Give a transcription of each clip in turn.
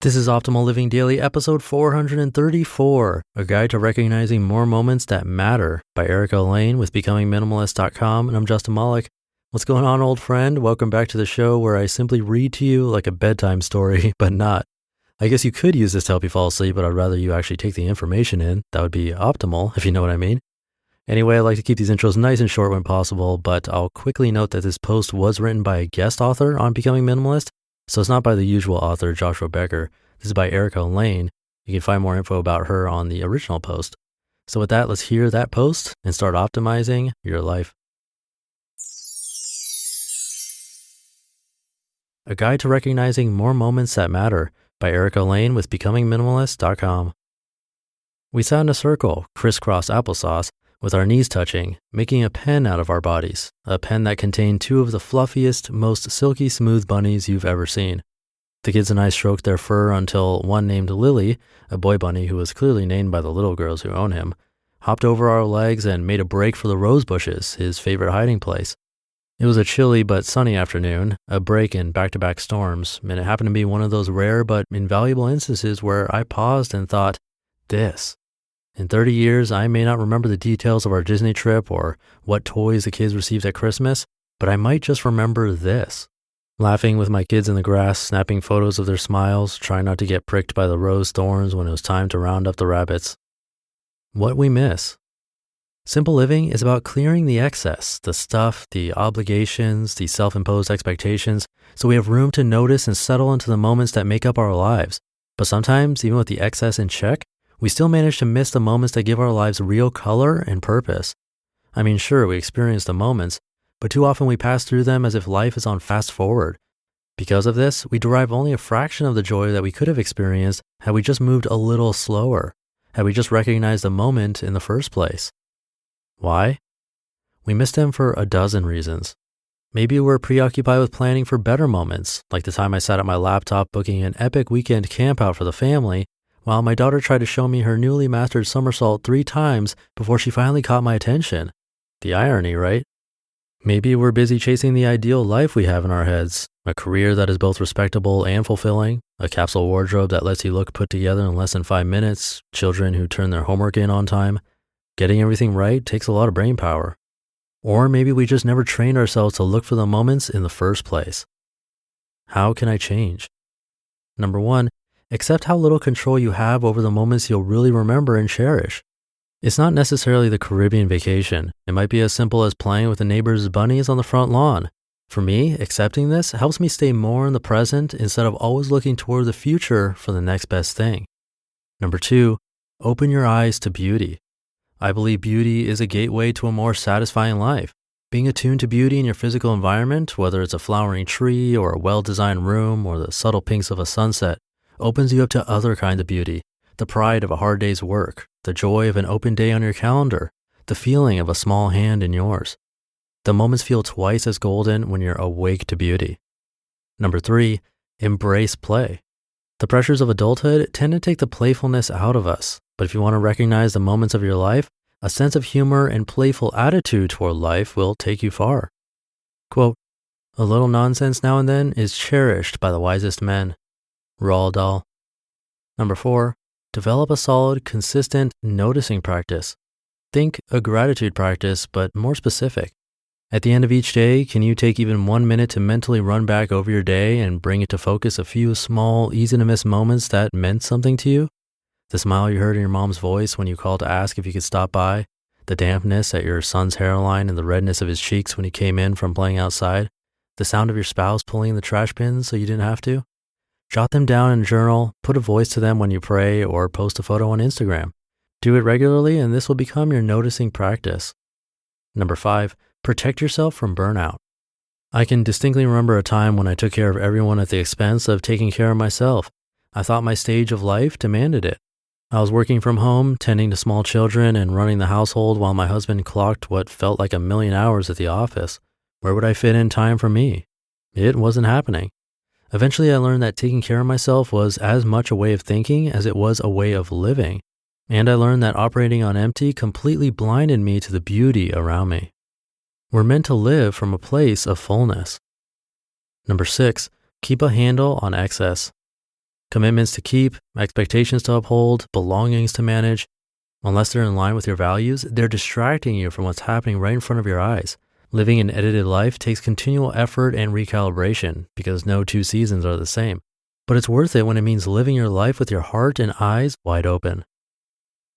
This is Optimal Living Daily, episode 434, A Guide to Recognizing More Moments That Matter by Layne with BecomingMinimalist.com, and I'm Justin Malik. What's going on, old friend? Welcome back to the show where I simply read to you like a bedtime story, but not. I guess you could use this to help you fall asleep, but I'd rather you actually take the information in. That would be optimal, if you know what I mean. Anyway, I like to keep these intros nice and short when possible, but I'll quickly note that this post was written by a guest author on Becoming Minimalist. So it's not by the usual author, Joshua Becker. This is by Layne. You can find more info about her on the original post. So with that, let's hear that post and start optimizing your life. A Guide to Recognizing More Moments That Matter by Layne with BecomingMinimalist.com. We sat in a circle, crisscross applesauce, with our knees touching, making a pen out of our bodies, a pen that contained two of the fluffiest, most silky smooth bunnies you've ever seen. The kids and I stroked their fur until one named Lily, a boy bunny who was clearly named by the little girls who own him, hopped over our legs and made a break for the rose bushes, his favorite hiding place. It was a chilly but sunny afternoon, a break in back-to-back storms, and it happened to be one of those rare but invaluable instances where I paused and thought, this. In 30 years, I may not remember the details of our Disney trip or what toys the kids received at Christmas, but I might just remember this. Laughing with my kids in the grass, snapping photos of their smiles, trying not to get pricked by the rose thorns when it was time to round up the rabbits. What we miss. Simple living is about clearing the excess, the stuff, the obligations, the self-imposed expectations, so we have room to notice and settle into the moments that make up our lives. But sometimes, even with the excess in check, we still manage to miss the moments that give our lives real color and purpose. I mean, sure, we experience the moments, but too often we pass through them as if life is on fast forward. Because of this, we derive only a fraction of the joy that we could have experienced had we just moved a little slower, had we just recognized the moment in the first place. Why? We miss them for a dozen reasons. Maybe we're preoccupied with planning for better moments, like the time I sat at my laptop booking an epic weekend camp out for the family, while my daughter tried to show me her newly mastered somersault 3 times before she finally caught my attention. The irony, right? Maybe we're busy chasing the ideal life we have in our heads, a career that is both respectable and fulfilling, a capsule wardrobe that lets you look put together in less than 5 minutes, children who turn their homework in on time. Getting everything right takes a lot of brain power. Or maybe we just never trained ourselves to look for the moments in the first place. How can I change? Number 1, accept how little control you have over the moments you'll really remember and cherish. It's not necessarily the Caribbean vacation. It might be as simple as playing with the neighbor's bunnies on the front lawn. For me, accepting this helps me stay more in the present instead of always looking toward the future for the next best thing. Number 2, open your eyes to beauty. I believe beauty is a gateway to a more satisfying life. Being attuned to beauty in your physical environment, whether it's a flowering tree or a well-designed room or the subtle pinks of a sunset, opens you up to other kinds of beauty, the pride of a hard day's work, the joy of an open day on your calendar, the feeling of a small hand in yours. The moments feel twice as golden when you're awake to beauty. Number 3, embrace play. The pressures of adulthood tend to take the playfulness out of us, but if you want to recognize the moments of your life, a sense of humor and playful attitude toward life will take you far. Quote, a little nonsense now and then is cherished by the wisest men. Roald Dahl. Number 4, develop a solid, consistent noticing practice. Think a gratitude practice, but more specific. At the end of each day, can you take even 1 minute to mentally run back over your day and bring it to focus a few small, easy-to-miss moments that meant something to you? The smile you heard in your mom's voice when you called to ask if you could stop by, the dampness at your son's hairline and the redness of his cheeks when he came in from playing outside, the sound of your spouse pulling the trash bin so you didn't have to. Jot them down in a journal, put a voice to them when you pray, or post a photo on Instagram. Do it regularly, and this will become your noticing practice. Number 5, protect yourself from burnout. I can distinctly remember a time when I took care of everyone at the expense of taking care of myself. I thought my stage of life demanded it. I was working from home, tending to small children and running the household while my husband clocked what felt like 1,000,000 hours at the office. Where would I fit in time for me? It wasn't happening. Eventually, I learned that taking care of myself was as much a way of thinking as it was a way of living. And I learned that operating on empty completely blinded me to the beauty around me. We're meant to live from a place of fullness. Number 6, keep a handle on excess. commitments to keep, expectations to uphold, belongings to manage. Unless they're in line with your values, they're distracting you from what's happening right in front of your eyes. Living an edited life takes continual effort and recalibration because no two seasons are the same. But it's worth it when it means living your life with your heart and eyes wide open.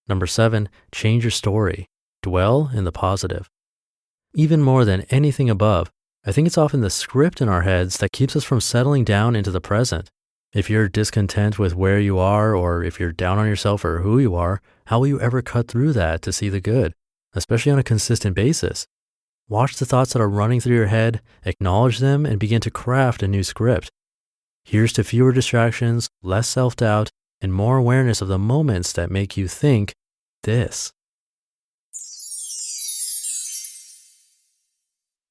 Number 7, change your story. Dwell in the positive. Even more than anything above, I think it's often the script in our heads that keeps us from settling down into the present. If you're discontent with where you are, or if you're down on yourself or who you are, how will you ever cut through that to see the good, especially on a consistent basis? Watch the thoughts that are running through your head, acknowledge them, and begin to craft a new script. Here's to fewer distractions, less self-doubt, and more awareness of the moments that make you think this.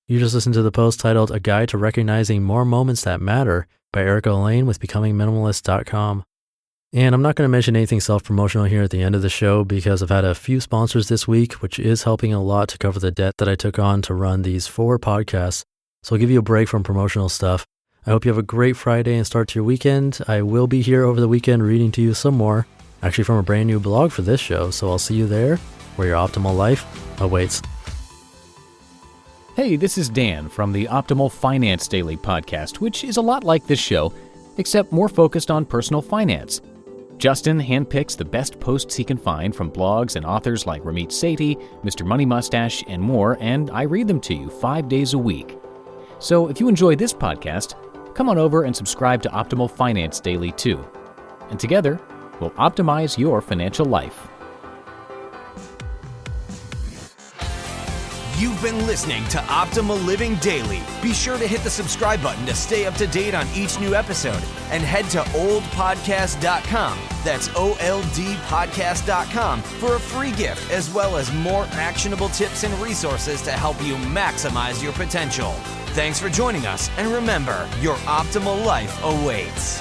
You just listened to the post titled A Guide to Recognizing More Moments That Matter by Layne with becomingminimalist.com. And I'm not going to mention anything self-promotional here at the end of the show because I've had a few sponsors this week, which is helping a lot to cover the debt that I took on to run these 4 podcasts. So I'll give you a break from promotional stuff. I hope you have a great Friday and start to your weekend. I will be here over the weekend reading to you some more, actually from a brand new blog for this show. So I'll see you there where your optimal life awaits. Hey, this is Dan from the Optimal Finance Daily podcast, which is a lot like this show, except more focused on personal finance. Justin handpicks the best posts he can find from blogs and authors like Ramit Sethi, Mr. Money Mustache, and more, and I read them to you 5 days a week. So if you enjoy this podcast, come on over and subscribe to Optimal Finance Daily too. And together, we'll optimize your financial life. You've been listening to Optimal Living Daily. Be sure to hit the subscribe button to stay up to date on each new episode and head to oldpodcast.com. That's OLDpodcast.com for a free gift as well as more actionable tips and resources to help you maximize your potential. Thanks for joining us, and remember, your optimal life awaits.